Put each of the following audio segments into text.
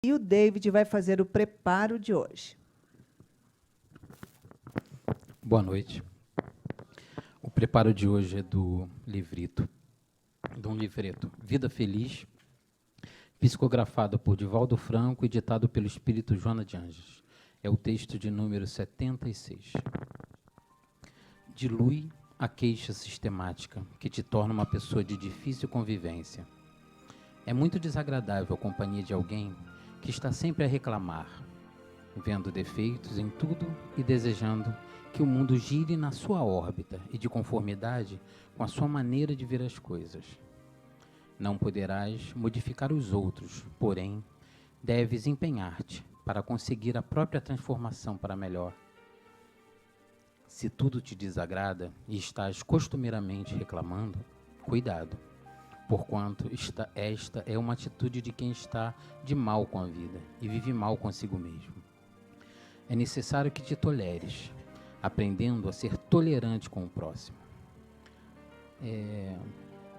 E o David vai fazer o preparo de hoje. Boa noite. O preparo de hoje é do livreto Vida Feliz, psicografado por Divaldo Franco e ditado pelo espírito Joana de Anjos. É o texto de número 76. Dilui a queixa sistemática, que te torna uma pessoa de difícil convivência. É muito desagradável a companhia de alguém que está sempre a reclamar, vendo defeitos em tudo e desejando que o mundo gire na sua órbita e de conformidade com a sua maneira de ver as coisas. Não poderás modificar os outros, porém, deves empenhar-te para conseguir a própria transformação para melhor. Se tudo te desagrada e estás costumeiramente reclamando, cuidado, porquanto esta é uma atitude de quem está de mal com a vida e vive mal consigo mesmo. É necessário que te toleres, aprendendo a ser tolerante com o próximo.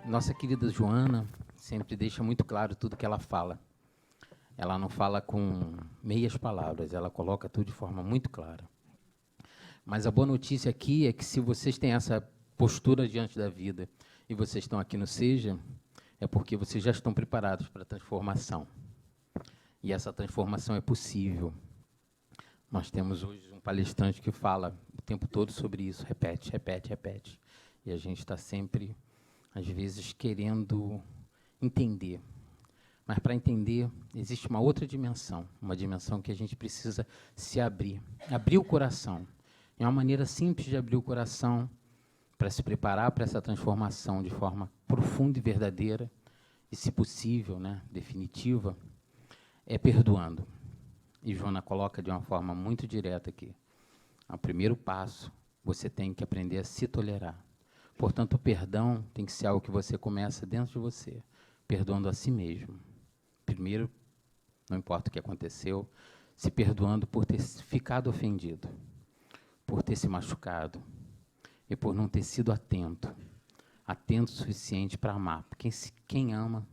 Nossa querida Joana sempre deixa muito claro tudo que ela fala. Ela não fala com meias palavras, ela coloca tudo de forma muito clara. Mas a boa notícia aqui é que se vocês têm essa postura diante da vida e vocês estão aqui no Seja, é porque vocês já estão preparados para a transformação. E essa transformação é possível. Nós temos hoje um palestrante que fala o tempo todo sobre isso, repete, repete, repete. E a gente está sempre, às vezes, querendo entender. Mas, para entender, existe uma outra dimensão, uma dimensão que a gente precisa se abrir o coração. É uma maneira simples de abrir o coração para se preparar para essa transformação de forma profunda e verdadeira, e, se possível, definitiva, é perdoando. E Joana coloca de uma forma muito direta aqui. O primeiro passo, você tem que aprender a se tolerar. Portanto, o perdão tem que ser algo que você começa dentro de você, perdoando a si mesmo. Primeiro, não importa o que aconteceu, se perdoando por ter ficado ofendido, por ter se machucado e por não ter sido atento o suficiente para amar. Porque quem ama,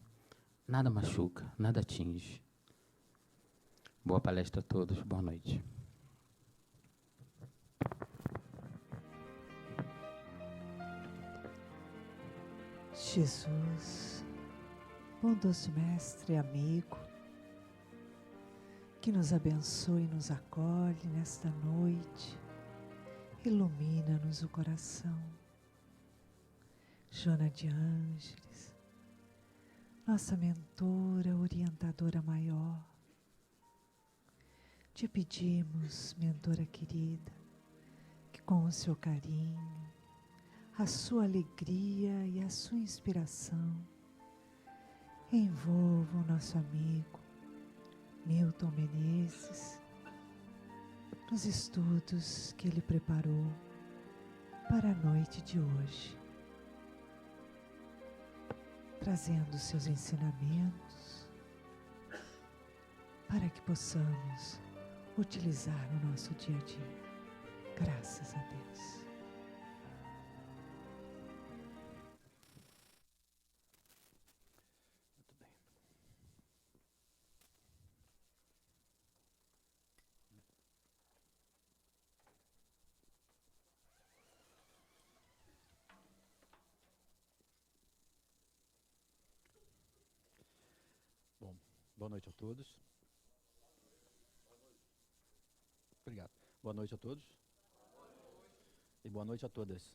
nada machuca, nada atinge. Boa palestra a todos, boa noite. Jesus, bondoso mestre e amigo, que nos abençoe e nos acolhe nesta noite, ilumina-nos o coração. Joana de Ângeles, nossa mentora, orientadora maior, te pedimos, mentora querida, que com o seu carinho, a sua alegria e a sua inspiração envolva o nosso amigo Milton Menezes nos estudos que ele preparou para a noite de hoje, trazendo seus ensinamentos para que possamos utilizar no nosso dia a dia. Graças a Deus. Boa noite a todos. Obrigado. Boa noite a todos. E boa noite a todas.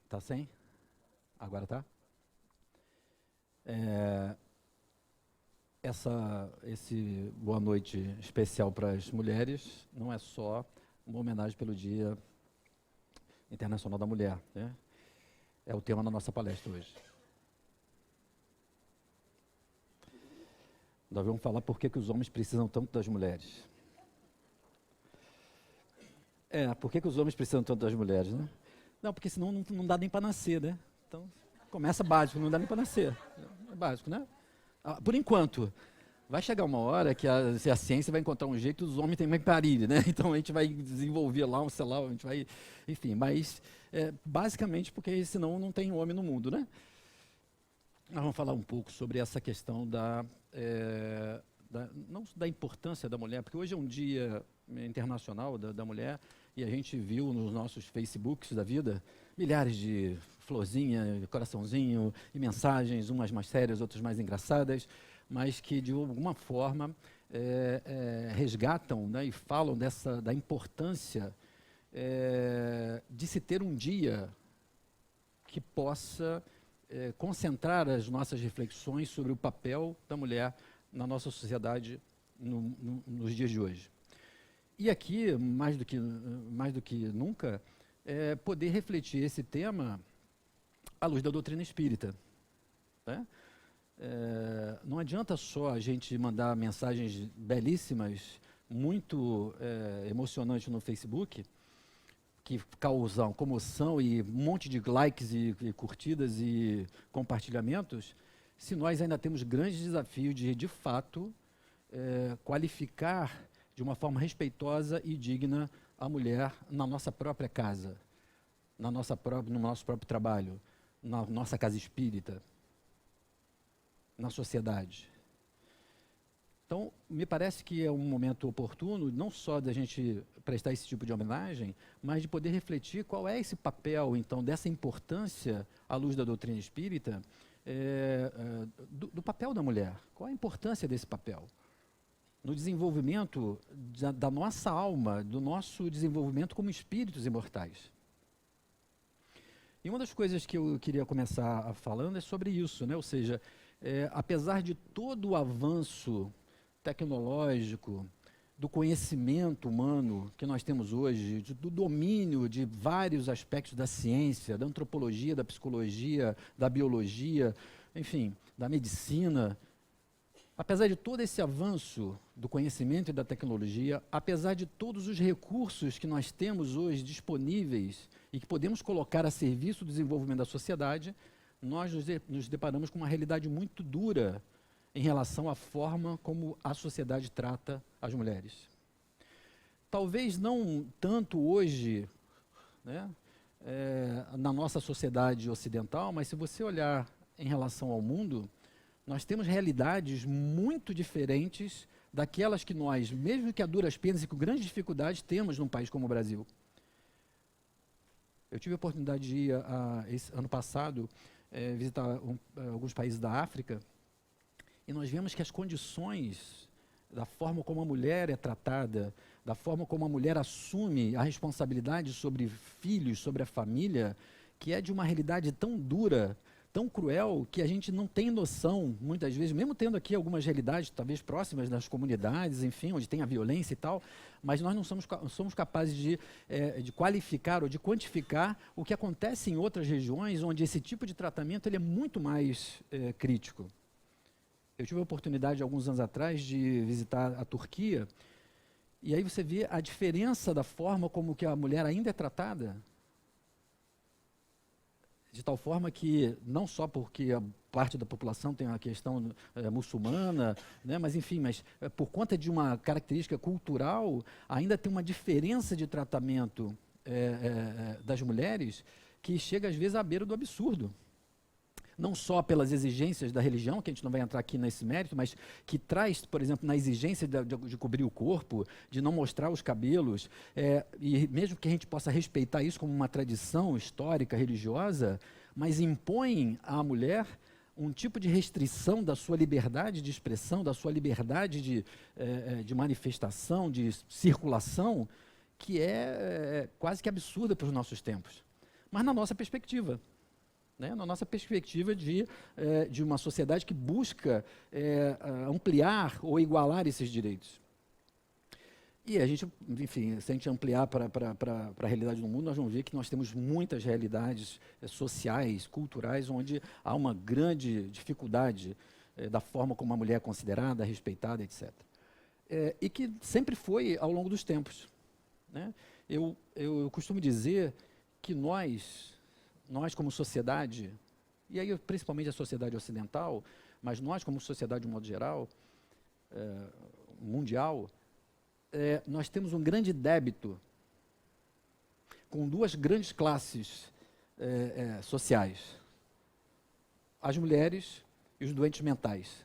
Tá sem? Agora tá? Esse boa noite especial para as mulheres não é só uma homenagem pelo Dia Internacional da Mulher, né? É o tema da nossa palestra hoje. Nós vamos falar por que os homens precisam tanto das mulheres. Por que os homens precisam tanto das mulheres, né? Não, porque senão não dá nem para nascer, né? Então, começa básico, não dá nem para nascer. É básico, né? Por enquanto, vai chegar uma hora que a ciência vai encontrar um jeito, os homens também parirem, né? Então a gente vai desenvolver lá, sei lá, a gente vai, enfim, mas basicamente porque senão não tem homem no mundo, né? Nós vamos falar um pouco sobre essa questão não da importância da mulher, porque hoje é um dia internacional da mulher, e a gente viu nos nossos Facebooks da vida milhares de florzinha, coraçãozinho e mensagens, umas mais sérias, outras mais engraçadas, mas que de alguma forma resgatam, né, e falam da importância de se ter um dia que possa concentrar as nossas reflexões sobre o papel da mulher na nossa sociedade nos dias de hoje. E aqui, mais do que nunca, poder refletir esse tema à luz da doutrina espírita, né? Não adianta só a gente mandar mensagens belíssimas, muito emocionantes no Facebook, que causam comoção e um monte de likes e curtidas e compartilhamentos, se nós ainda temos grandes desafios de fato, qualificar de uma forma respeitosa e digna a mulher na nossa própria casa, no nosso próprio trabalho, na nossa casa espírita, na sociedade. Então, me parece que é um momento oportuno, não só da gente prestar esse tipo de homenagem, mas de poder refletir qual é esse papel, então, dessa importância, à luz da doutrina espírita, do papel da mulher. Qual a importância desse papel? No desenvolvimento da nossa alma, do nosso desenvolvimento como espíritos imortais. E uma das coisas que eu queria começar falando é sobre isso, né? Ou seja, apesar de todo o avanço tecnológico, do conhecimento humano que nós temos hoje, do domínio de vários aspectos da ciência, da antropologia, da psicologia, da biologia, enfim, da medicina, apesar de todo esse avanço do conhecimento e da tecnologia, apesar de todos os recursos que nós temos hoje disponíveis e que podemos colocar a serviço do desenvolvimento da sociedade, nós nos deparamos com uma realidade muito dura em relação à forma como a sociedade trata as mulheres. Talvez não tanto hoje, né, na nossa sociedade ocidental, mas se você olhar em relação ao mundo, nós temos realidades muito diferentes daquelas que nós, mesmo que a duras penas e com grandes dificuldades, temos num país como o Brasil. Eu tive a oportunidade de ir, esse ano passado, visitar alguns países da África, e nós vemos que as condições da forma como a mulher é tratada, da forma como a mulher assume a responsabilidade sobre filhos, sobre a família, que é de uma realidade tão dura, tão cruel, que a gente não tem noção, muitas vezes, mesmo tendo aqui algumas realidades, talvez próximas das comunidades, enfim, onde tem a violência e tal, mas nós não somos capazes de qualificar ou de quantificar o que acontece em outras regiões, onde esse tipo de tratamento ele é muito mais crítico. Eu tive a oportunidade, alguns anos atrás, de visitar a Turquia, e aí você vê a diferença da forma como que a mulher ainda é tratada, de tal forma que, não só porque a parte da população tem uma questão muçulmana, né, mas enfim, por conta de uma característica cultural, ainda tem uma diferença de tratamento das mulheres que chega às vezes à beira do absurdo. Não só pelas exigências da religião, que a gente não vai entrar aqui nesse mérito, mas que traz, por exemplo, na exigência de cobrir o corpo, de não mostrar os cabelos, e mesmo que a gente possa respeitar isso como uma tradição histórica, religiosa, mas impõe à mulher um tipo de restrição da sua liberdade de expressão, da sua liberdade de manifestação, de circulação, que é quase que absurda para os nossos tempos. Mas na nossa perspectiva. Né, na nossa perspectiva de uma sociedade que busca ampliar ou igualar esses direitos. E a gente, enfim, se a gente ampliar para a realidade do mundo, nós vamos ver que nós temos muitas realidades sociais, culturais, onde há uma grande dificuldade da forma como a mulher é considerada, respeitada, etc. E que sempre foi ao longo dos tempos. Né? Eu costumo dizer que nós como sociedade, e aí principalmente a sociedade ocidental, mas nós como sociedade de um modo geral, mundial, nós temos um grande débito com duas grandes classes sociais. as mulheres e os doentes mentais.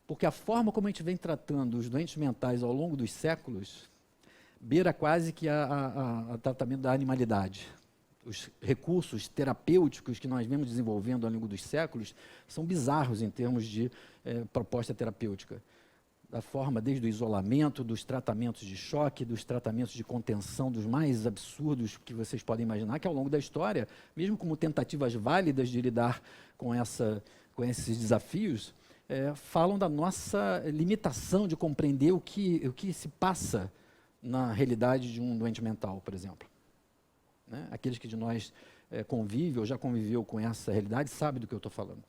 Porque a forma como a gente vem tratando os doentes mentais ao longo dos séculos beira quase que o tratamento da animalidade. Os recursos terapêuticos que nós vemos desenvolvendo ao longo dos séculos são bizarros em termos de proposta terapêutica. Da forma desde o isolamento, dos tratamentos de choque, dos tratamentos de contenção, dos mais absurdos que vocês podem imaginar, que ao longo da história, mesmo como tentativas válidas de lidar com esses desafios, falam da nossa limitação de compreender o que se passa na realidade de um doente mental, por exemplo. Né? Aqueles que de nós convivem ou já conviveu com essa realidade sabem do que eu estou falando.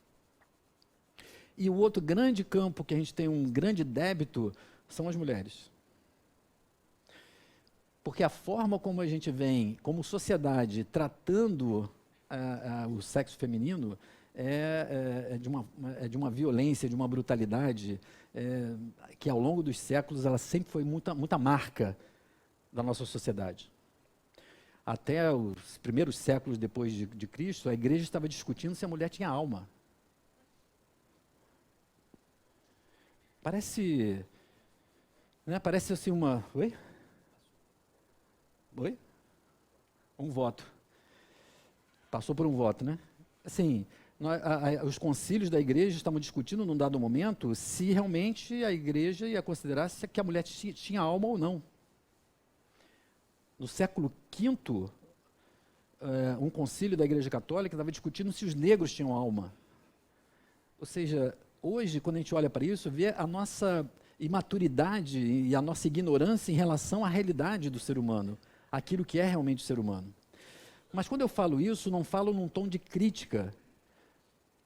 E o outro grande campo que a gente tem um grande débito são as mulheres. Porque a forma como a gente vem, como sociedade, tratando o sexo feminino é de uma violência, de uma brutalidade que ao longo dos séculos ela sempre foi muita marca da nossa sociedade. Até os primeiros séculos depois de Cristo, a igreja estava discutindo se a mulher tinha alma. Parece assim uma... Oi? Oi? Um voto. Passou por um voto, né? Assim, os concílios da igreja estavam discutindo num dado momento se realmente a igreja ia considerar que a mulher tinha alma ou não. No século V, um concílio da igreja católica estava discutindo se os negros tinham alma. Ou seja, hoje, quando a gente olha para isso, vê a nossa imaturidade e a nossa ignorância em relação à realidade do ser humano, aquilo que é realmente o ser humano. Mas quando eu falo isso, não falo num tom de crítica.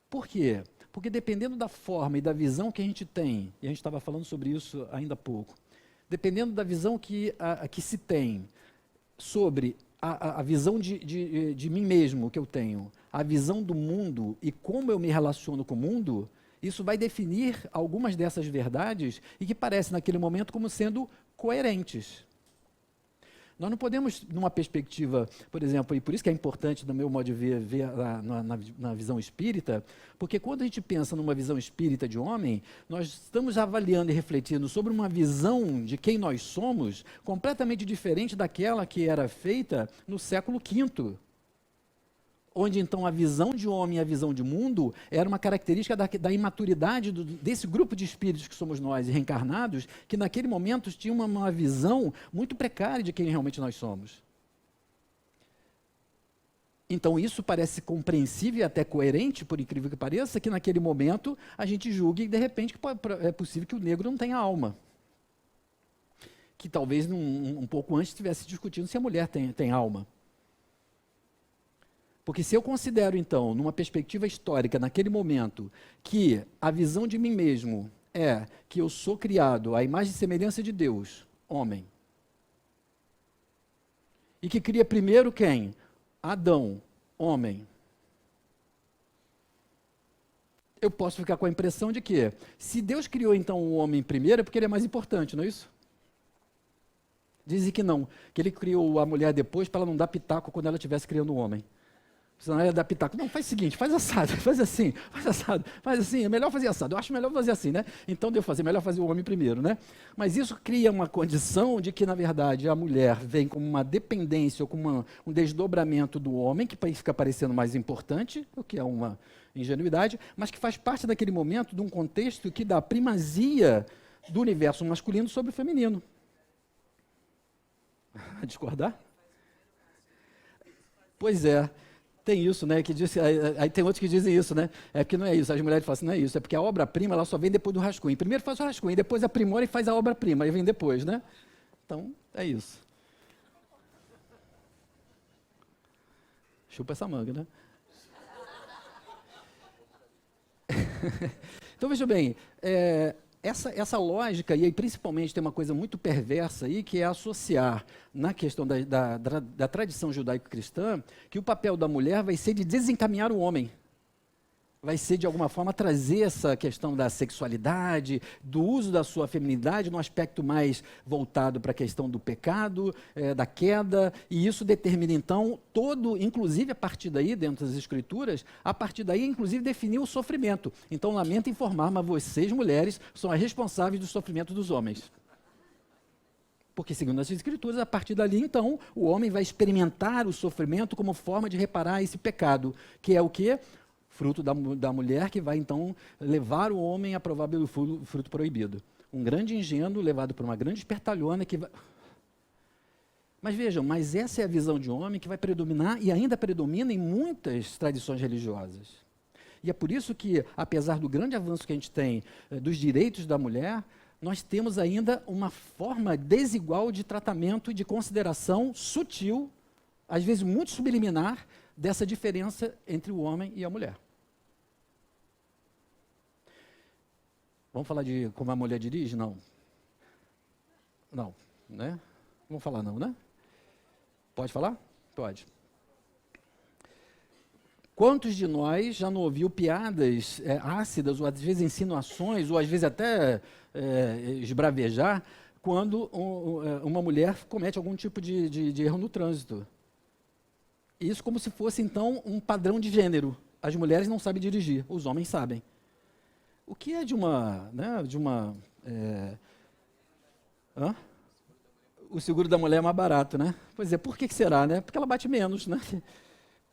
Por quê? Porque dependendo da forma e da visão que a gente tem, e a gente estava falando sobre isso ainda há pouco, dependendo da visão que se tem sobre a visão de mim mesmo que eu tenho, a visão do mundo e como eu me relaciono com o mundo, isso vai definir algumas dessas verdades e que parecem naquele momento como sendo coerentes. Nós não podemos, numa perspectiva, por exemplo, e por isso que é importante, no meu modo de ver na visão espírita, porque quando a gente pensa numa visão espírita de homem, nós estamos avaliando e refletindo sobre uma visão de quem nós somos completamente diferente daquela que era feita no século V. Onde então a visão de homem e a visão de mundo era uma característica da imaturidade desse grupo de espíritos que somos nós, reencarnados, que naquele momento tinha uma visão muito precária de quem realmente nós somos. Então isso parece compreensível e até coerente, por incrível que pareça, que naquele momento a gente julgue de repente que é possível que o negro não tenha alma. Que talvez um pouco antes estivesse discutindo se a mulher tem alma. Porque se eu considero, então, numa perspectiva histórica, naquele momento, que a visão de mim mesmo é que eu sou criado à imagem e semelhança de Deus, homem, e que cria primeiro quem? Adão, homem. Eu posso ficar com a impressão de que, se Deus criou, então, o homem primeiro, é porque ele é mais importante, não é isso? Dizem que não, que ele criou a mulher depois para ela não dar pitaco quando ela estivesse criando o homem. Senão ela ia dar pitaco. Não, faz o seguinte, faz assado, faz assim, faz assado, faz assim, é melhor fazer assado. Eu acho melhor fazer assim, né? Então melhor fazer o homem primeiro, né? Mas isso cria uma condição de que, na verdade, a mulher vem como uma dependência ou como um desdobramento do homem, que fica parecendo mais importante, o que é uma ingenuidade, mas que faz parte daquele momento de um contexto que dá primazia do universo masculino sobre o feminino. A discordar? Pois é. Tem isso, né? Que diz, aí tem outros que dizem isso, né? É porque não é isso. As mulheres falam assim, não é isso. É porque a obra-prima ela só vem depois do rascunho. Primeiro faz o rascunho, depois aprimora e faz a obra-prima. Aí vem depois, né? Então, é isso. Chupa essa manga, né? Então, veja bem, essa lógica, e aí principalmente tem uma coisa muito perversa aí, que é associar na questão da tradição judaico-cristã, que o papel da mulher vai ser de desencaminhar o homem. vai ser, de alguma forma, trazer essa questão da sexualidade, do uso da sua feminilidade, num aspecto mais voltado para a questão do pecado, da queda, e isso determina, então, todo, inclusive a partir daí, dentro das Escrituras, a partir daí, inclusive, definiu o sofrimento. Então, lamento informar, mas vocês, mulheres, são as responsáveis do sofrimento dos homens. Porque, segundo as Escrituras, a partir dali, então, o homem vai experimentar o sofrimento como forma de reparar esse pecado, que é o quê? Fruto da mulher, que vai, então, levar o homem a provar o fruto proibido. Um grande ingênuo levado por uma grande espertalhona que vai... Mas vejam, mas essa é a visão de homem que vai predominar e ainda predomina em muitas tradições religiosas. E é por isso que, apesar do grande avanço que a gente tem dos direitos da mulher, nós temos ainda uma forma desigual de tratamento e de consideração sutil, às vezes muito subliminar, dessa diferença entre o homem e a mulher. Vamos falar de como a mulher dirige? Não. Não, né? Vamos falar não, né? Pode falar? Pode. Quantos de nós já não ouviu piadas ácidas, ou às vezes insinuações, ou às vezes até esbravejar, quando uma mulher comete algum tipo de erro no trânsito? Isso como se fosse, então, um padrão de gênero. As mulheres não sabem dirigir, os homens sabem. O que é o seguro da mulher é mais barato, né? Pois é, por que será, né? Porque ela bate menos, né?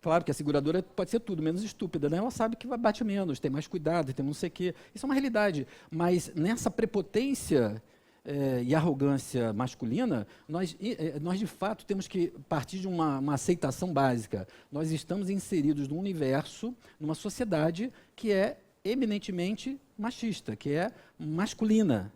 Claro que a seguradora pode ser tudo, menos estúpida, né? Ela sabe que bate menos, tem mais cuidado, tem não sei o quê. Isso é uma realidade. Mas nessa prepotência e arrogância masculina, nós de fato temos que partir de uma aceitação básica. Nós estamos inseridos num universo, numa sociedade que é eminentemente machista, que é masculina,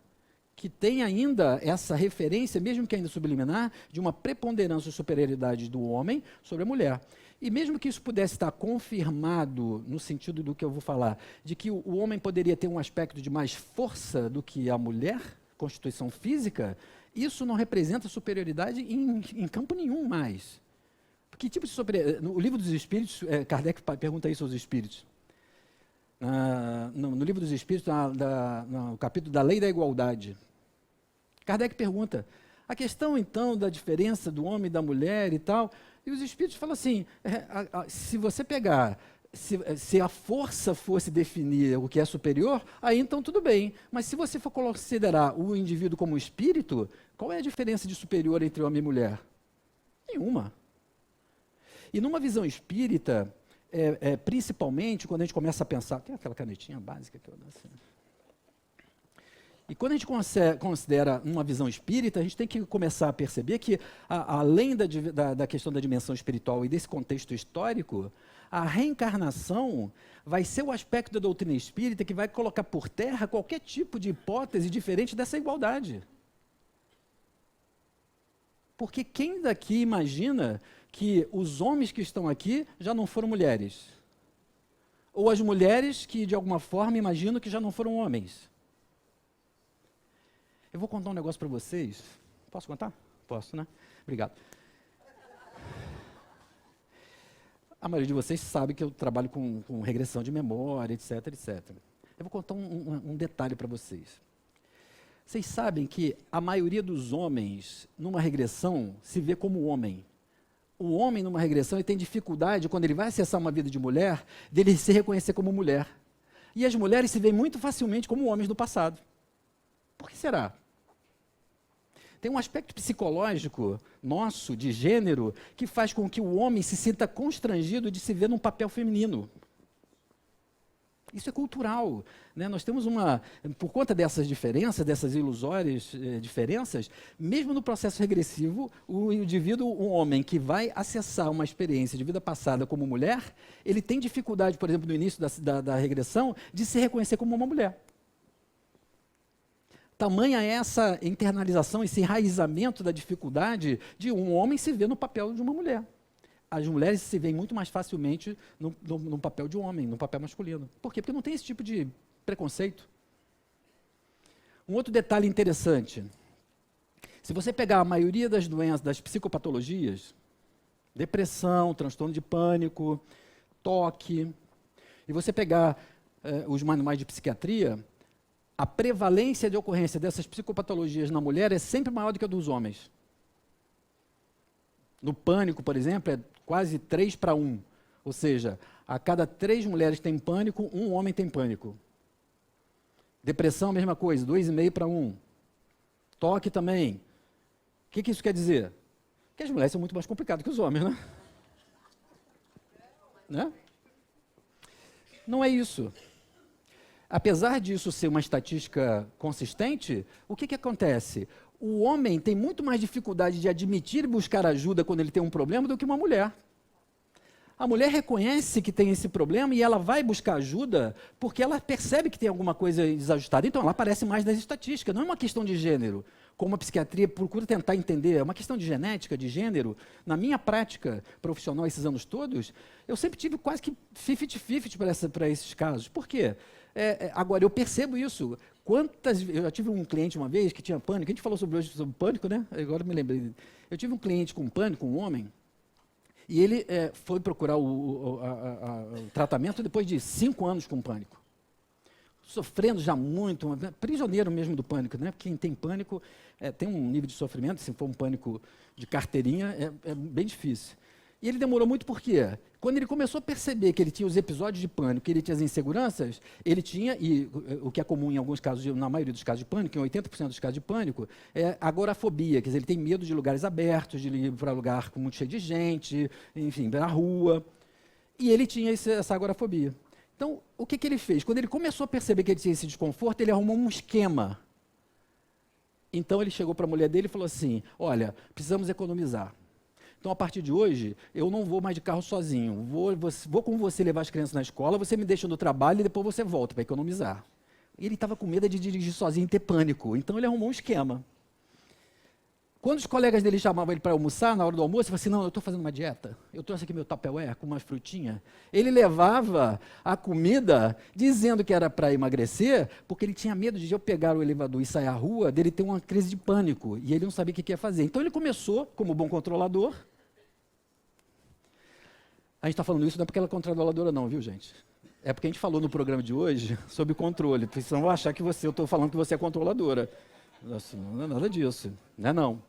que tem ainda essa referência, mesmo que ainda subliminar, de uma preponderância ou superioridade do homem sobre a mulher. E mesmo que isso pudesse estar confirmado, no sentido do que eu vou falar, de que o homem poderia ter um aspecto de mais força do que a mulher, constituição física, isso não representa superioridade em campo nenhum mais. Que tipo de superioridade? No livro dos Espíritos, Kardec pergunta isso aos Espíritos. No livro dos Espíritos, no capítulo da Lei da Igualdade, Kardec pergunta, a questão então da diferença do homem e da mulher e tal, e os Espíritos falam assim, se você pegar, se a força fosse definir o que é superior, aí então tudo bem, mas se você for considerar o indivíduo como espírito, qual é a diferença de superior entre homem e mulher? Nenhuma. E numa visão espírita, principalmente quando a gente começa a pensar, tem aquela canetinha básica que eu dou assim. E quando a gente considera uma visão espírita, a gente tem que começar a perceber que, além da questão da dimensão espiritual e desse contexto histórico, a reencarnação vai ser o aspecto da doutrina espírita que vai colocar por terra qualquer tipo de hipótese diferente dessa igualdade. Porque quem daqui imagina que os homens que estão aqui já não foram mulheres? Ou as mulheres que, de alguma forma, imaginam que já não foram homens? Eu vou contar um negócio para vocês. Posso contar? Posso, né? Obrigado. A maioria de vocês sabe que eu trabalho com regressão de memória, etc, etc. Eu vou contar um detalhe para vocês. Vocês sabem que a maioria dos homens, numa regressão, se vê como homem. O homem, numa regressão, ele tem dificuldade, quando ele vai acessar uma vida de mulher, dele se reconhecer como mulher. E as mulheres se veem muito facilmente como homens do passado. Por que será? Tem um aspecto psicológico nosso, de gênero, que faz com que o homem se sinta constrangido de se ver num papel feminino. Isso é cultural, né? Nós temos por conta dessas diferenças, dessas ilusórias diferenças, mesmo no processo regressivo, o indivíduo, um homem que vai acessar uma experiência de vida passada como mulher, ele tem dificuldade, por exemplo, no início da regressão, de se reconhecer como uma mulher. Tamanha essa internalização, esse enraizamento da dificuldade de um homem se ver no papel de uma mulher. As mulheres se veem muito mais facilmente no papel de um homem, no papel masculino. Por quê? Porque não tem esse tipo de preconceito. Um outro detalhe interessante. Se você pegar a maioria das doenças, das psicopatologias, depressão, transtorno de pânico, toque, e você pegar os manuais de psiquiatria, a prevalência de ocorrência dessas psicopatologias na mulher é sempre maior do que a dos homens. No pânico, por exemplo, é quase 3:1. Ou seja, a cada 3 mulheres que têm pânico, 1 homem tem pânico. Depressão, a mesma coisa, 2,5:1. Toque também. O que isso quer dizer? Que as mulheres são muito mais complicadas que os homens, né? Não é isso. Apesar disso ser uma estatística consistente, o que acontece? O homem tem muito mais dificuldade de admitir e buscar ajuda quando ele tem um problema do que uma mulher. A mulher reconhece que tem esse problema e ela vai buscar ajuda porque ela percebe que tem alguma coisa desajustada. Então, ela aparece mais nas estatísticas. Não é uma questão de gênero, como a psiquiatria procura tentar entender. É uma questão de genética, de gênero. Na minha prática profissional, esses anos todos, eu sempre tive quase que 50-50 para esses casos. Por quê? Agora, eu percebo isso. Eu já tive um cliente uma vez que tinha pânico. A gente falou sobre pânico, né? Agora eu me lembrei. Eu tive um cliente com pânico, um homem, e ele foi procurar o tratamento depois de 5 anos com pânico. Sofrendo já muito, prisioneiro mesmo do pânico, né? Quem tem pânico tem um nível de sofrimento, se for um pânico de carteirinha, é bem difícil. E ele demorou muito por quê? Quando ele começou a perceber que ele tinha os episódios de pânico, que ele tinha as inseguranças, ele tinha, e o que é comum em alguns casos, na maioria dos casos de pânico, em 80% dos casos de pânico, é agorafobia, quer dizer, ele tem medo de lugares abertos, de ir para lugar muito cheio de gente, enfim, na rua. E ele tinha essa agorafobia. Então, o que ele fez? Quando ele começou a perceber que ele tinha esse desconforto, ele arrumou um esquema. Então, ele chegou para a mulher dele e falou assim, olha, precisamos economizar. Então, a partir de hoje, eu não vou mais de carro sozinho. Vou com você levar as crianças na escola, você me deixa no trabalho e depois você volta para economizar. E ele estava com medo de dirigir sozinho e ter pânico. Então, ele arrumou um esquema. Quando os colegas dele chamavam ele para almoçar, na hora do almoço, ele falou assim, não, eu estou fazendo uma dieta, eu trouxe aqui meu Tupperware com umas frutinhas. Ele levava a comida dizendo que era para emagrecer, porque ele tinha medo de eu pegar o elevador e sair à rua, dele ter uma crise de pânico, e ele não sabia o que ia fazer. Então ele começou, como bom controlador, a gente está falando isso não é porque ela é controladora não, viu gente? É porque a gente falou no programa de hoje sobre controle, porque senão vão achar que eu estou falando que você é controladora. Nossa, não é nada disso, não é não.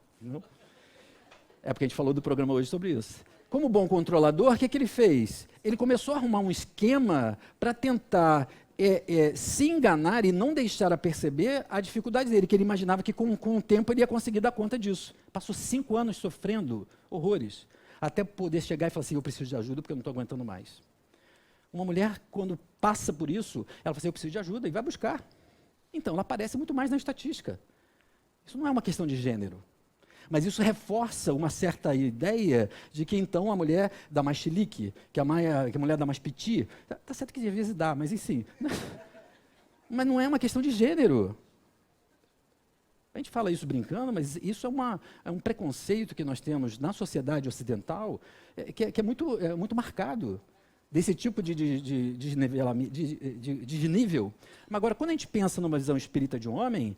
É porque a gente falou do programa hoje sobre isso. Como bom controlador, o que ele fez? Ele começou a arrumar um esquema para tentar se enganar e não deixar a perceber a dificuldade dele, que ele imaginava que com o tempo ele ia conseguir dar conta disso. Passou 5 anos sofrendo horrores, até poder chegar e falar assim, eu preciso de ajuda porque eu não estou aguentando mais. Uma mulher, quando passa por isso, ela fala assim, eu preciso de ajuda e vai buscar. Então, ela aparece muito mais na estatística. Isso não é uma questão de gênero. Mas isso reforça uma certa ideia de que, então, a mulher dá mais chilique, que a mulher dá mais piti. Está certo que às vezes dá, mas enfim. Mas não é uma questão de gênero. A gente fala isso brincando, mas isso é um preconceito que nós temos na sociedade ocidental que é muito marcado. Desse tipo de nível. Mas agora, quando a gente pensa numa visão espírita de um homem,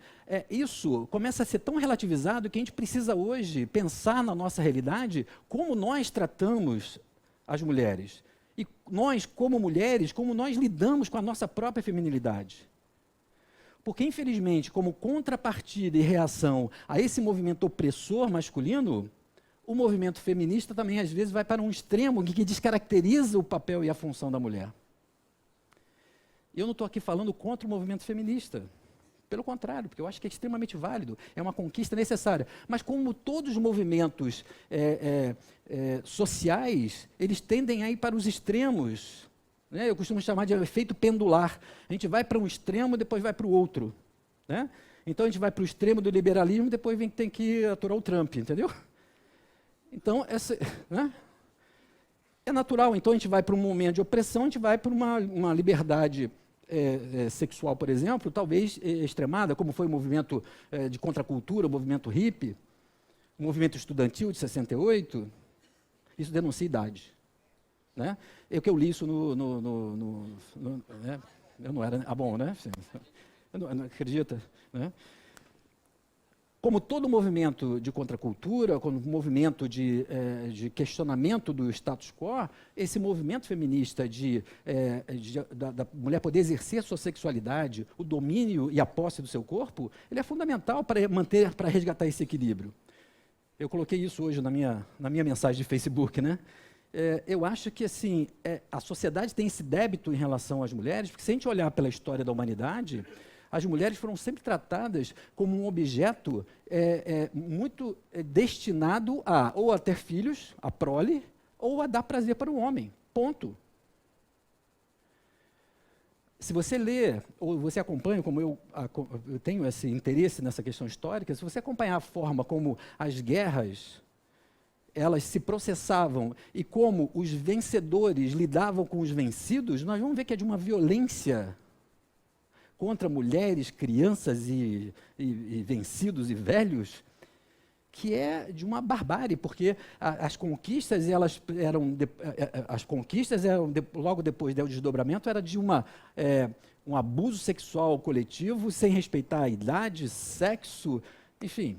isso começa a ser tão relativizado que a gente precisa hoje pensar na nossa realidade como nós tratamos as mulheres. E nós, como mulheres, como nós lidamos com a nossa própria feminilidade. Porque, infelizmente, como contrapartida e reação a esse movimento opressor masculino, o movimento feminista também, às vezes, vai para um extremo que descaracteriza o papel e a função da mulher. Eu não estou aqui falando contra o movimento feminista. Pelo contrário, porque eu acho que é extremamente válido, é uma conquista necessária. Mas como todos os movimentos sociais, eles tendem a ir para os extremos. Né? Eu costumo chamar de efeito pendular. A gente vai para um extremo, depois vai para o outro. Né? Então, a gente vai para o extremo do liberalismo, depois tem que aturar o Trump, entendeu? Então, né? É natural. Então, a gente vai para um momento de opressão, a gente vai para uma liberdade sexual, por exemplo, talvez extremada, como foi o movimento de contracultura, o movimento hippie, o movimento estudantil de 68. Isso denuncia idade. Né? Eu li isso né? Eu não era... Ah, bom, né? Eu não acredita? Né? como todo movimento de contracultura, como movimento de questionamento do status quo, esse movimento feminista da mulher poder exercer sua sexualidade, o domínio e a posse do seu corpo, ele é fundamental para resgatar esse equilíbrio. Eu coloquei isso hoje na minha mensagem de Facebook, né? Eu acho que assim, a sociedade tem esse débito em relação às mulheres, porque se a gente olhar pela história da humanidade, as mulheres foram sempre tratadas como um objeto muito destinado ou a ter filhos, a prole, ou a dar prazer para o homem. Ponto. Se você lê, ou você acompanha, como eu tenho esse interesse nessa questão histórica, se você acompanhar a forma como as guerras elas se processavam e como os vencedores lidavam com os vencidos, nós vamos ver que é de uma violência contra mulheres, crianças e vencidos e velhos, que é de uma barbárie, porque as conquistas logo depois do desdobramento era de um abuso sexual coletivo, sem respeitar a idade, sexo, enfim.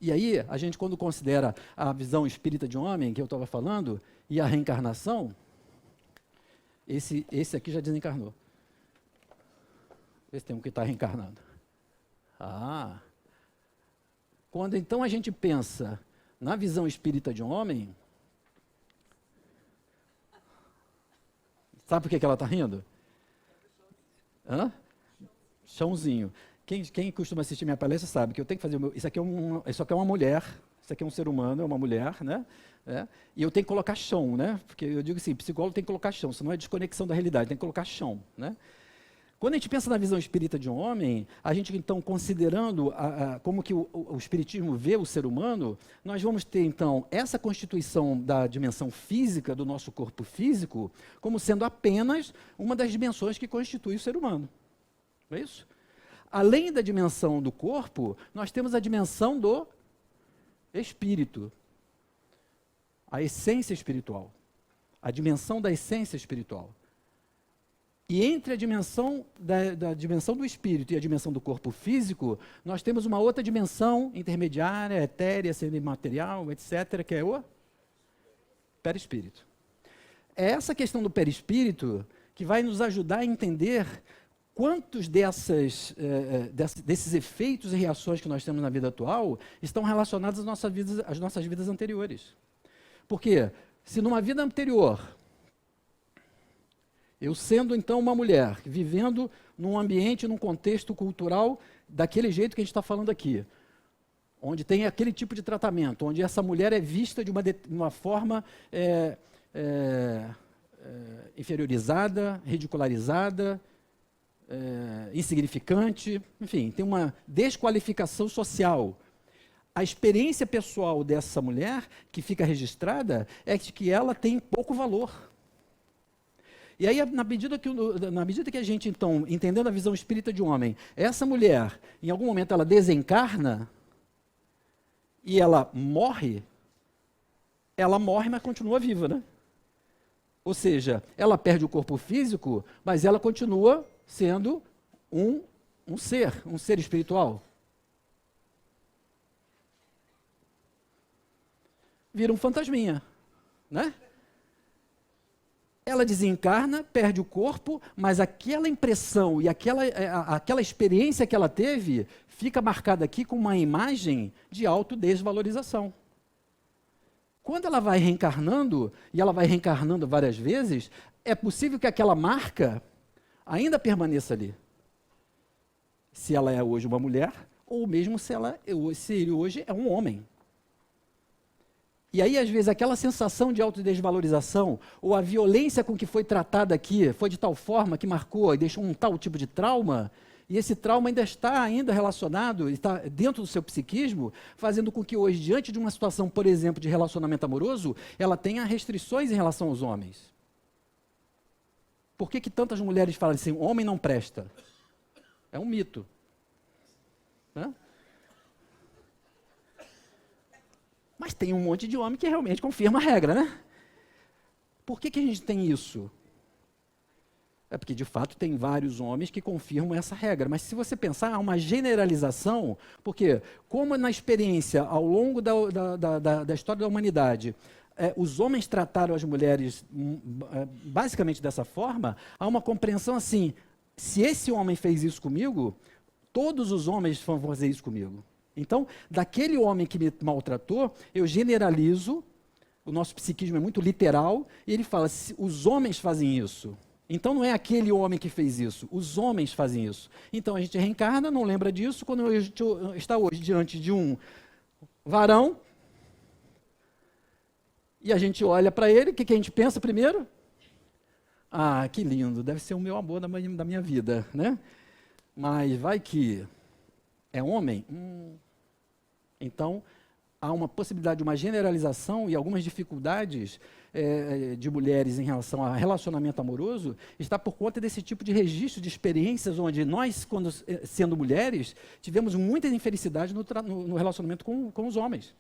E aí, a gente, quando considera a visão espírita de homem, que eu estava falando, e a reencarnação, esse aqui já desencarnou. Esse tem um que está reencarnado. Quando então a gente pensa na visão espírita de homem, sabe por que ela está rindo? Chãozinho. Quem costuma assistir minha palestra sabe que eu tenho que fazer o meu... Isso aqui é uma mulher, isso aqui é um ser humano, é uma mulher, né? E eu tenho que colocar chão, né? Porque eu digo assim, psicólogo tem que colocar chão, senão é desconexão da realidade, tem que colocar chão, né? Quando a gente pensa na visão espírita de um homem, a gente então, considerando como que o espiritismo vê o ser humano, nós vamos ter então essa constituição da dimensão física do nosso corpo físico como sendo apenas uma das dimensões que constitui o ser humano. Não é isso? Além da dimensão do corpo, nós temos a dimensão do espírito, a essência espiritual, a dimensão da essência espiritual. E entre a dimensão da dimensão do espírito e a dimensão do corpo físico, nós temos uma outra dimensão intermediária, etérea, semimaterial, etc., que é o perispírito. É essa questão do perispírito que vai nos ajudar a entender quantos desses efeitos e reações que nós temos na vida atual estão relacionados às nossas vidas anteriores. Porque se numa vida anterior, eu sendo então uma mulher, vivendo num ambiente, num contexto cultural daquele jeito que a gente está falando aqui, onde tem aquele tipo de tratamento, onde essa mulher é vista de uma forma inferiorizada, ridicularizada, insignificante, enfim, tem uma desqualificação social. A experiência pessoal dessa mulher, que fica registrada, é de que ela tem pouco valor. E aí, na medida que a gente, então, entendendo a visão espírita de um homem, essa mulher, em algum momento, ela desencarna e ela morre, mas continua viva, né? Ou seja, ela perde o corpo físico, mas ela continua sendo um ser espiritual. Vira um fantasminha, né? Ela desencarna, perde o corpo, mas aquela impressão e aquela experiência que ela teve fica marcada aqui com uma imagem de autodesvalorização. Quando ela vai reencarnando, e ela vai reencarnando várias vezes, é possível que aquela marca ainda permaneça ali. Se ela é hoje uma mulher, ou mesmo se ele hoje é um homem. E aí, às vezes, aquela sensação de autodesvalorização, ou a violência com que foi tratada aqui, foi de tal forma que marcou e deixou um tal tipo de trauma, e esse trauma ainda está relacionado, está dentro do seu psiquismo, fazendo com que hoje, diante de uma situação, por exemplo, de relacionamento amoroso, ela tenha restrições em relação aos homens. Por que tantas mulheres falam assim, homem não presta? É um mito. Né? Mas tem um monte de homem que realmente confirma a regra, né? Por que a gente tem isso? É porque, de fato, tem vários homens que confirmam essa regra. Mas se você pensar, há uma generalização, porque como na experiência, ao longo da história da humanidade, os homens trataram as mulheres basicamente dessa forma, há uma compreensão assim, se esse homem fez isso comigo, todos os homens vão fazer isso comigo. Então, daquele homem que me maltratou, eu generalizo, o nosso psiquismo é muito literal, e ele fala, os homens fazem isso. Então não é aquele homem que fez isso, os homens fazem isso. Então a gente reencarna, não lembra disso, quando a gente está hoje diante de um varão, e a gente olha para ele, o que a gente pensa primeiro? Ah, que lindo, deve ser o meu amor da minha vida, né? Mas vai que é homem? Então, há uma possibilidade de uma generalização e algumas dificuldades de mulheres em relação a relacionamento amoroso está por conta desse tipo de registro de experiências onde nós, quando sendo mulheres, tivemos muita infelicidade no relacionamento com os homens.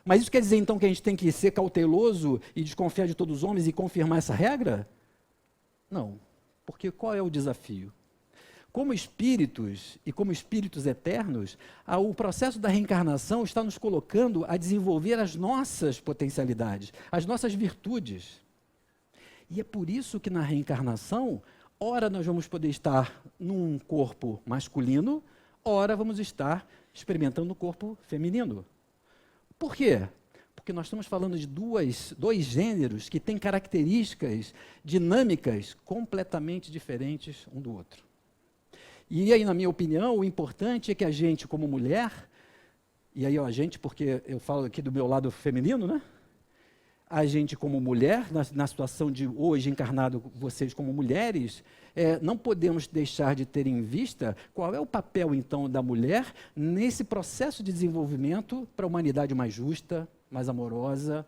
Mas isso quer dizer, então, que a gente tem que ser cauteloso e desconfiar de todos os homens e confirmar essa regra? Não. Porque qual é o desafio? Como espíritos e como espíritos eternos, o processo da reencarnação está nos colocando a desenvolver as nossas potencialidades, as nossas virtudes. E é por isso que na reencarnação, ora nós vamos poder estar num corpo masculino, ora vamos estar experimentando o corpo feminino. Por quê? Porque nós estamos falando de dois gêneros que têm características dinâmicas completamente diferentes um do outro. E aí, na minha opinião, o importante é que a gente, como mulher, e aí a gente, porque eu falo aqui do meu lado feminino, né? A gente, como mulher, na situação de hoje encarnado, vocês como mulheres, não podemos deixar de ter em vista qual é o papel, então, da mulher nesse processo de desenvolvimento para a humanidade mais justa, mais amorosa,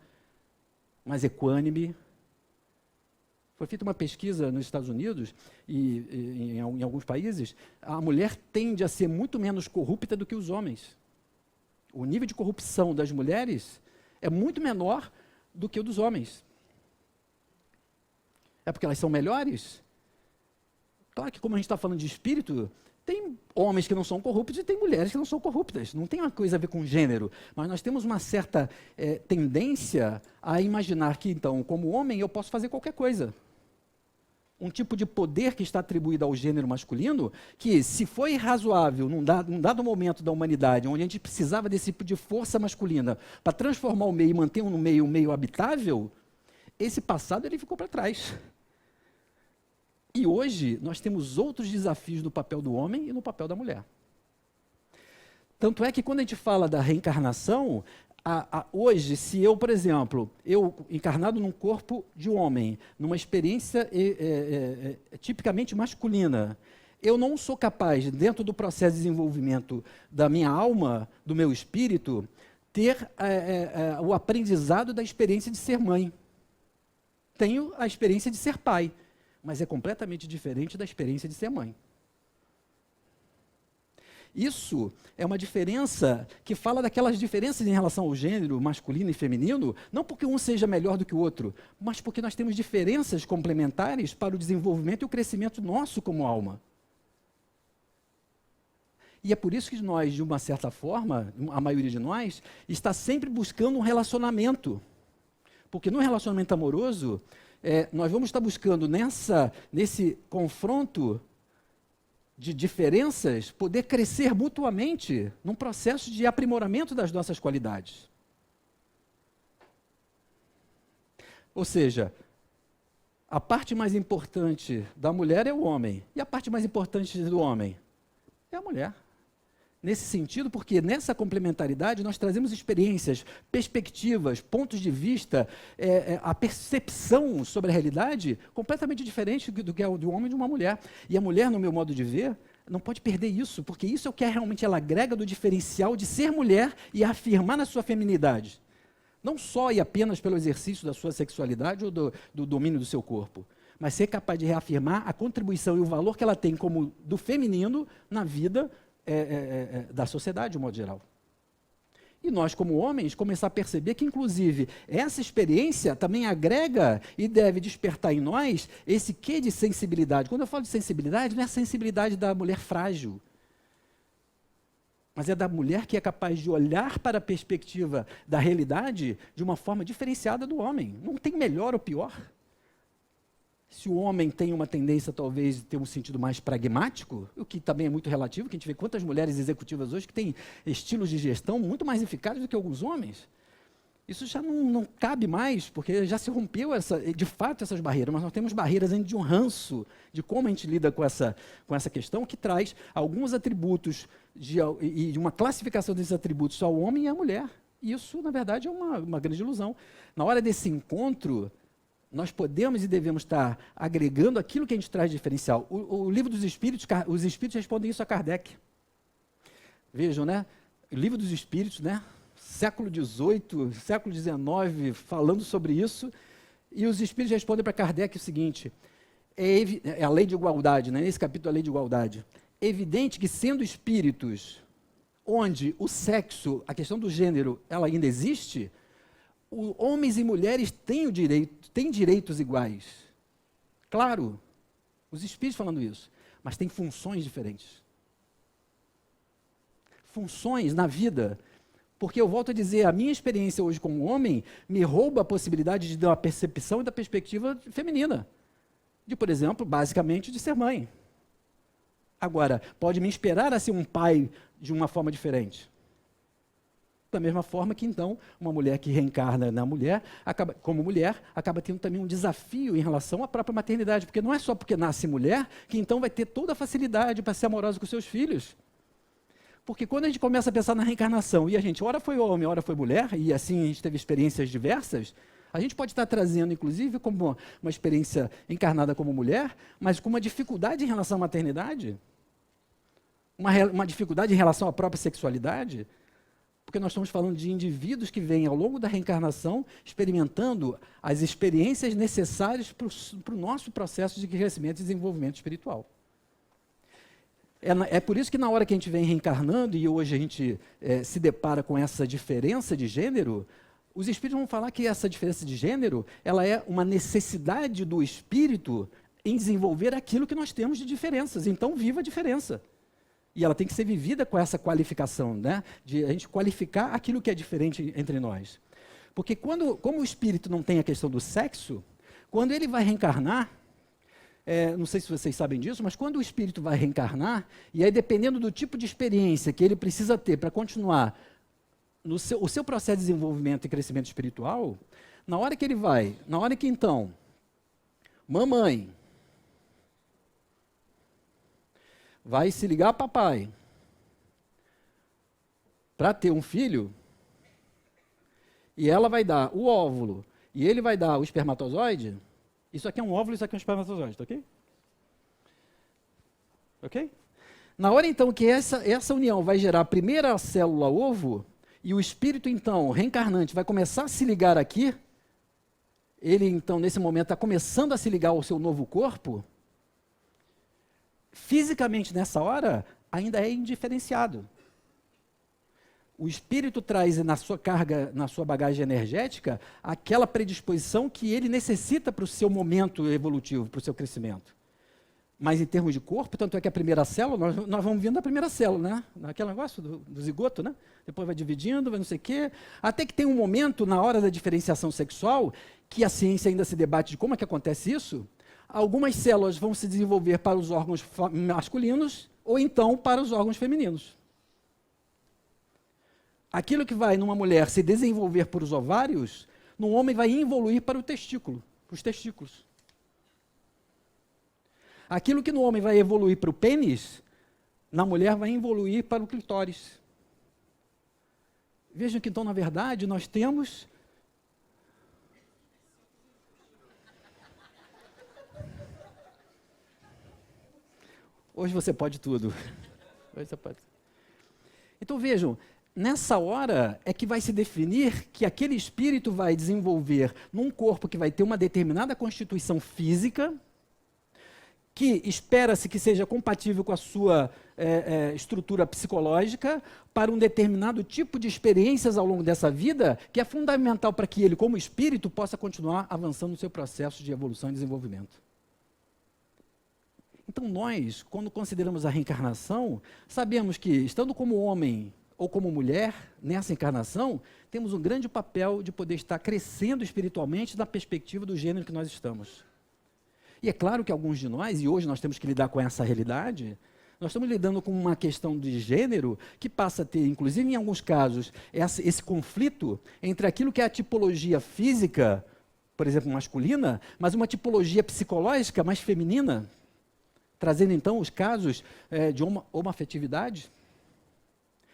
mais equânime. Foi feita uma pesquisa nos Estados Unidos e em alguns países, a mulher tende a ser muito menos corrupta do que os homens. O nível de corrupção das mulheres é muito menor do que o dos homens. É porque elas são melhores? Claro que, como a gente está falando de espírito, tem homens que não são corruptos e tem mulheres que não são corruptas. Não tem uma coisa a ver com gênero. Mas nós temos uma certa tendência a imaginar que, então, como homem, eu posso fazer qualquer coisa. Um tipo de poder que está atribuído ao gênero masculino, que se foi razoável num dado momento da humanidade, onde a gente precisava desse tipo de força masculina para transformar o meio e manter um meio habitável, esse passado ele ficou para trás. E hoje nós temos outros desafios no papel do homem e no papel da mulher. Tanto é que quando a gente fala da reencarnação, hoje, se eu, por exemplo, encarnado num corpo de homem, numa experiência tipicamente masculina, eu não sou capaz, dentro do processo de desenvolvimento da minha alma, do meu espírito, ter o aprendizado da experiência de ser mãe. Tenho a experiência de ser pai, mas é completamente diferente da experiência de ser mãe. Isso é uma diferença que fala daquelas diferenças em relação ao gênero masculino e feminino, não porque um seja melhor do que o outro, mas porque nós temos diferenças complementares para o desenvolvimento e o crescimento nosso como alma. E é por isso que nós, de uma certa forma, a maioria de nós, está sempre buscando um relacionamento. Porque no relacionamento amoroso, nós vamos estar buscando nesse confronto de diferenças, poder crescer mutuamente num processo de aprimoramento das nossas qualidades. Ou seja, a parte mais importante da mulher é o homem, e a parte mais importante do homem é a mulher. Nesse sentido, porque nessa complementaridade nós trazemos experiências, perspectivas, pontos de vista, a percepção sobre a realidade completamente diferente do que é o de um homem e de uma mulher. E a mulher, no meu modo de ver, não pode perder isso, porque isso é o que realmente ela agrega do diferencial de ser mulher e afirmar na sua feminidade. Não só e apenas pelo exercício da sua sexualidade ou do domínio do seu corpo, mas ser capaz de reafirmar a contribuição e o valor que ela tem como do feminino na vida da sociedade, de modo geral. E nós, como homens, começar a perceber que, inclusive, essa experiência também agrega e deve despertar em nós esse quê de sensibilidade. Quando eu falo de sensibilidade, não é a sensibilidade da mulher frágil, mas é da mulher que é capaz de olhar para a perspectiva da realidade de uma forma diferenciada do homem. Não tem melhor ou pior. Se o homem tem uma tendência, talvez, de ter um sentido mais pragmático, o que também é muito relativo, que a gente vê quantas mulheres executivas hoje que têm estilos de gestão muito mais eficazes do que alguns homens. Isso já não cabe mais, porque já se rompeu, de fato, essas barreiras, mas nós temos barreiras ainda de um ranço de como a gente lida com essa questão, que traz alguns atributos e uma classificação desses atributos ao homem e à mulher. E isso, na verdade, é uma grande ilusão. Na hora desse encontro, nós podemos e devemos estar agregando aquilo que a gente traz de diferencial. O livro dos Espíritos, os Espíritos respondem isso a Kardec. Vejam, né? O livro dos Espíritos, né? Século XVIII, século XIX, falando sobre isso, e os Espíritos respondem para Kardec o seguinte, é a lei de igualdade, né? Nesse capítulo, a lei de igualdade. É evidente que, sendo espíritos onde o sexo, a questão do gênero, ela ainda existe, homens e mulheres têm direitos iguais. Claro, os espíritos falando isso, mas têm funções diferentes. Funções na vida, porque eu volto a dizer, a minha experiência hoje como homem me rouba a possibilidade de dar uma percepção e da perspectiva feminina. De, por exemplo, basicamente, de ser mãe. Agora, pode me inspirar a ser um pai de uma forma diferente. Da mesma forma que, então, uma mulher que reencarna na mulher, como mulher, acaba tendo também um desafio em relação à própria maternidade, porque não é só porque nasce mulher que, então, vai ter toda a facilidade para ser amorosa com seus filhos. Porque quando a gente começa a pensar na reencarnação, e a gente, ora foi homem, ora foi mulher, e assim a gente teve experiências diversas, a gente pode estar trazendo, inclusive, como uma experiência encarnada como mulher, mas com uma dificuldade em relação à maternidade, uma dificuldade em relação à própria sexualidade, porque nós estamos falando de indivíduos que vêm, ao longo da reencarnação, experimentando as experiências necessárias para o nosso processo de crescimento e desenvolvimento espiritual. É por isso que, na hora que a gente vem reencarnando, e hoje a gente se depara com essa diferença de gênero, os espíritos vão falar que essa diferença de gênero, ela é uma necessidade do espírito em desenvolver aquilo que nós temos de diferenças. Então, viva a diferença. E ela tem que ser vivida com essa qualificação, né? De a gente qualificar aquilo que é diferente entre nós. Porque como o espírito não tem a questão do sexo, quando ele vai reencarnar, não sei se vocês sabem disso, mas quando o espírito vai reencarnar, e aí dependendo do tipo de experiência que ele precisa ter para continuar o seu processo de desenvolvimento e crescimento espiritual, na hora que então, mamãe vai se ligar a papai para ter um filho, e ela vai dar o óvulo, e ele vai dar o espermatozoide, isso aqui é um óvulo, isso aqui é um espermatozoide, tá ok? Ok? Na hora, então, que essa união vai gerar a primeira célula ovo, e o espírito, então, reencarnante, vai começar a se ligar aqui, ele, então, nesse momento, está começando a se ligar ao seu novo corpo, fisicamente, nessa hora, ainda é indiferenciado. O espírito traz na sua carga, na sua bagagem energética, aquela predisposição que ele necessita para o seu momento evolutivo, para o seu crescimento. Mas em termos de corpo, tanto é que a primeira célula, nós vamos vindo da primeira célula, né? Aquele negócio do zigoto, né? Depois vai dividindo, vai não sei o quê. Até que tem um momento, na hora da diferenciação sexual, que a ciência ainda se debate de como é que acontece isso. Algumas células vão se desenvolver para os órgãos masculinos, ou então para os órgãos femininos. Aquilo que vai numa mulher se desenvolver por os ovários, no homem vai evoluir para o testículo, para os testículos. Aquilo que no homem vai evoluir para o pênis, na mulher vai evoluir para o clitóris. Vejam que então, na verdade, nós temos hoje você pode tudo. Hoje você pode. Então vejam, nessa hora é que vai se definir que aquele espírito vai desenvolver num corpo que vai ter uma determinada constituição física, que espera-se que seja compatível com a sua estrutura psicológica para um determinado tipo de experiências ao longo dessa vida, que é fundamental para que ele, como espírito, possa continuar avançando no seu processo de evolução e desenvolvimento. Então nós, quando consideramos a reencarnação, sabemos que, estando como homem ou como mulher, nessa encarnação, temos um grande papel de poder estar crescendo espiritualmente na perspectiva do gênero que nós estamos. E é claro que alguns de nós, e hoje nós temos que lidar com essa realidade, nós estamos lidando com uma questão de gênero que passa a ter, inclusive em alguns casos, esse conflito entre aquilo que é a tipologia física, por exemplo, masculina, mas uma tipologia psicológica mais feminina, trazendo então os casos de homoafetividade,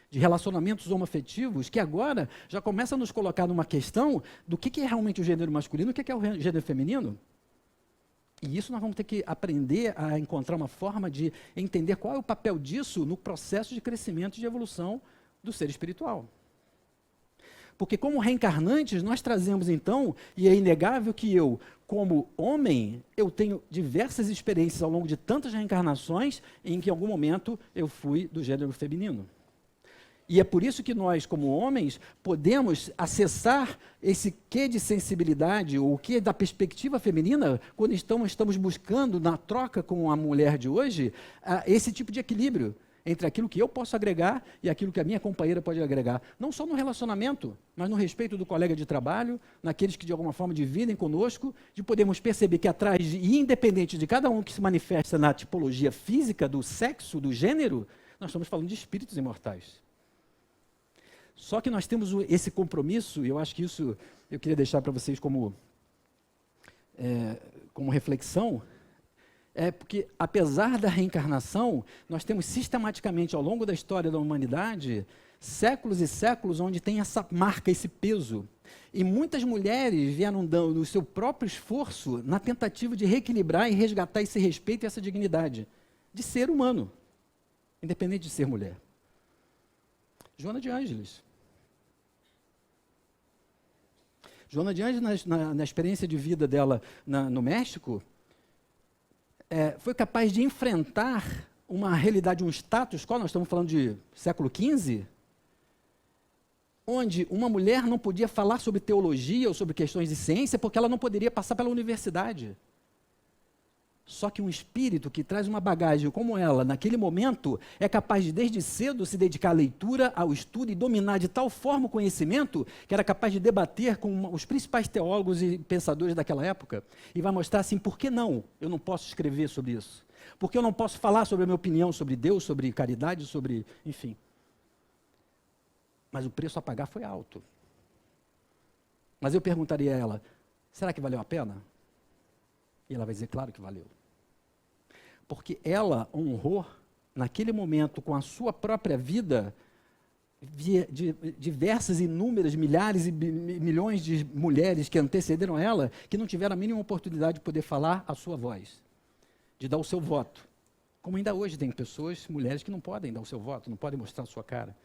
de relacionamentos homoafetivos, que agora já começam a nos colocar numa questão do que é realmente o gênero masculino e o que é o gênero feminino. E isso nós vamos ter que aprender a encontrar uma forma de entender qual é o papel disso no processo de crescimento e de evolução do ser espiritual. Porque como reencarnantes, nós trazemos então, e é inegável que eu, como homem, eu tenho diversas experiências ao longo de tantas reencarnações em que em algum momento eu fui do gênero feminino. E é por isso que nós, como homens, podemos acessar esse quê de sensibilidade, ou o quê da perspectiva feminina, quando estamos buscando, na troca com a mulher de hoje, esse tipo de equilíbrio entre aquilo que eu posso agregar e aquilo que a minha companheira pode agregar. Não só no relacionamento, mas no respeito do colega de trabalho, naqueles que de alguma forma dividem conosco, de podermos perceber que atrás, e independente de cada um que se manifesta na tipologia física do sexo, do gênero, nós estamos falando de espíritos imortais. Só que nós temos esse compromisso, e eu acho que isso eu queria deixar para vocês como reflexão, porque apesar da reencarnação, nós temos sistematicamente ao longo da história da humanidade, séculos e séculos onde tem essa marca, esse peso. E muitas mulheres vieram dando o seu próprio esforço na tentativa de reequilibrar e resgatar esse respeito e essa dignidade de ser humano, independente de ser mulher. Joana de Ângeles. Joana de Ângeles, na experiência de vida dela no México, foi capaz de enfrentar uma realidade, um status quo, nós estamos falando de século XV, onde uma mulher não podia falar sobre teologia ou sobre questões de ciência porque ela não poderia passar pela universidade. Só que um espírito que traz uma bagagem como ela, naquele momento, é capaz de, desde cedo, se dedicar à leitura, ao estudo e dominar de tal forma o conhecimento que era capaz de debater com os principais teólogos e pensadores daquela época. E vai mostrar assim, por que não? Eu não posso escrever sobre isso. Por que eu não posso falar sobre a minha opinião sobre Deus, sobre caridade, sobre... enfim. Mas o preço a pagar foi alto. Mas eu perguntaria a ela, será que valeu a pena? E ela vai dizer, claro que valeu. Porque ela honrou, naquele momento, com a sua própria vida, diversas, inúmeras, milhares e milhões de mulheres que antecederam ela, que não tiveram a mínima oportunidade de poder falar a sua voz, de dar o seu voto. Como ainda hoje tem pessoas, mulheres, que não podem dar o seu voto, não podem mostrar a sua cara.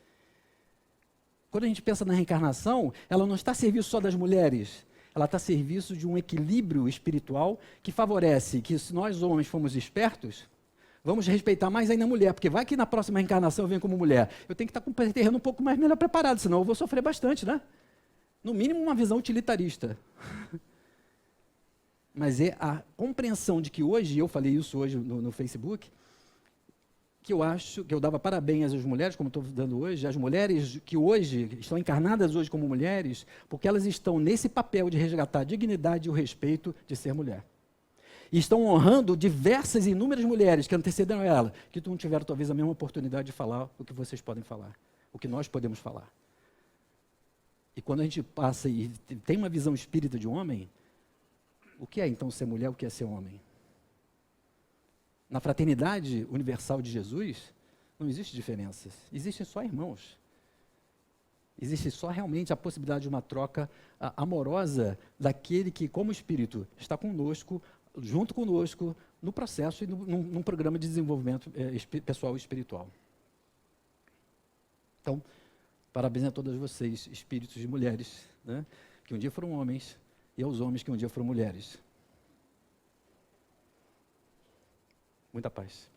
Quando a gente pensa na reencarnação, ela não está a serviço só das mulheres, ela está a serviço de um equilíbrio espiritual que favorece que, se nós homens formos espertos, vamos respeitar mais ainda a mulher, porque vai que na próxima reencarnação eu venho como mulher. Eu tenho que estar com o terreno um pouco mais melhor preparado, senão eu vou sofrer bastante, né? No mínimo uma visão utilitarista. Mas é a compreensão de que hoje, eu falei isso hoje no Facebook, que eu acho que eu dava parabéns às mulheres, como estou dando hoje, as mulheres que hoje estão encarnadas hoje como mulheres, porque elas estão nesse papel de resgatar a dignidade e o respeito de ser mulher. E estão honrando diversas e inúmeras mulheres que antecederam ela, que não tiveram talvez a mesma oportunidade de falar o que vocês podem falar, o que nós podemos falar. E quando a gente passa e tem uma visão espírita de homem, o que é então ser mulher, o que é ser homem? Na fraternidade universal de Jesus, não existe diferenças, existem só irmãos. Existe só realmente a possibilidade de uma troca amorosa daquele que, como espírito, está conosco, junto conosco, no processo e num programa de desenvolvimento pessoal e espiritual. Então, parabéns a todas vocês, espíritos de mulheres, né, que um dia foram homens, e aos homens que um dia foram mulheres. Muita paz.